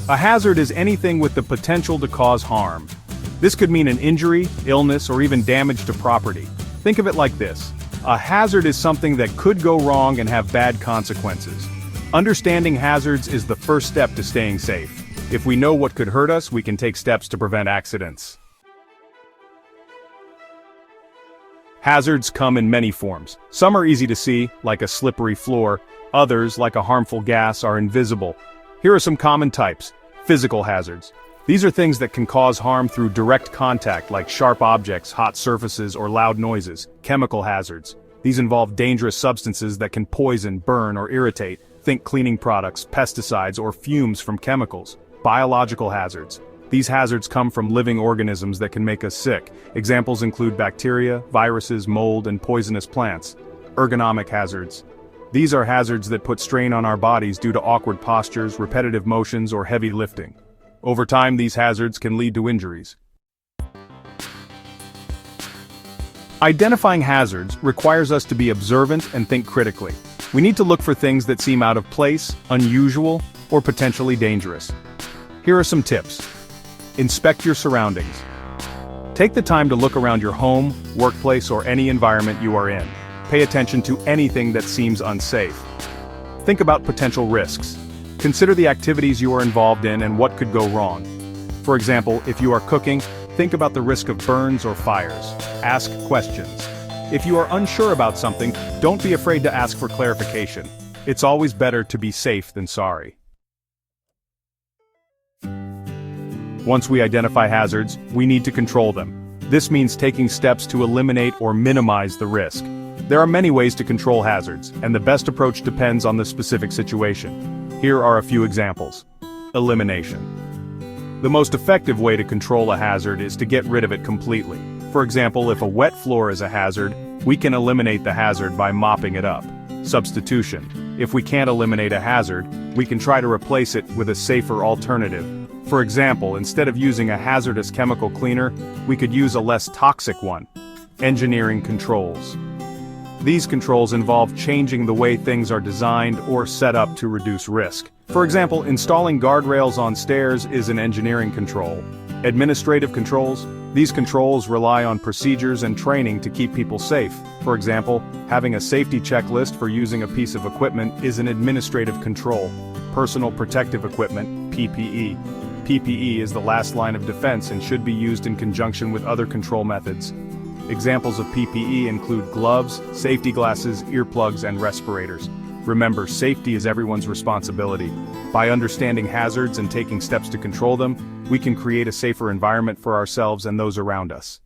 A hazard is anything with the potential to cause harm. This could mean an injury, illness, or even damage to property. Think of it like this. A hazard is something that could go wrong and have bad consequences. Understanding hazards is the first step to staying safe. If we know what could hurt us, we can take steps to prevent accidents. Hazards come in many forms. Some are easy to see, like a slippery floor. Others, like a harmful gas, are invisible. Here are some common types. Physical hazards. These are things that can cause harm through direct contact, like sharp objects, hot surfaces, or loud noises. Chemical hazards. These involve dangerous substances that can poison, burn, or irritate. Think cleaning products, pesticides, or fumes from chemicals. Biological hazards. These hazards come from living organisms that can make us sick. Examples include bacteria, viruses, mold, and poisonous plants. Ergonomic hazards. These are hazards that put strain on our bodies due to awkward postures, repetitive motions, or heavy lifting. Over time, these hazards can lead to injuries. Identifying hazards requires us to be observant and think critically. We need to look for things that seem out of place, unusual, or potentially dangerous. Here are some tips. Inspect your surroundings. Take the time to look around your home, workplace, or any environment you are in. Pay attention to anything that seems unsafe. Think about potential risks. Consider the activities you are involved in and what could go wrong. For example, if you are cooking, think about the risk of burns or fires. Ask questions. If you are unsure about something, don't be afraid to ask for clarification. It's always better to be safe than sorry. Once we identify hazards, we need to control them. This means taking steps to eliminate or minimize the risk. There are many ways to control hazards, and the best approach depends on the specific situation. Here are a few examples. Elimination. The most effective way to control a hazard is to get rid of it completely. For example, if a wet floor is a hazard, we can eliminate the hazard by mopping it up. Substitution. If we can't eliminate a hazard, we can try to replace it with a safer alternative. For example, instead of using a hazardous chemical cleaner, we could use a less toxic one. Engineering controls. These controls involve changing the way things are designed or set up to reduce risk. For example, installing guardrails on stairs is an engineering control. Administrative controls. These controls rely on procedures and training to keep people safe. For example, having a safety checklist for using a piece of equipment is an administrative control. Personal protective equipment, PPE. PPE is the last line of defense and should be used in conjunction with other control methods. Examples of PPE include gloves, safety glasses, earplugs, and respirators. Remember, safety is everyone's responsibility. By understanding hazards and taking steps to control them, we can create a safer environment for ourselves and those around us.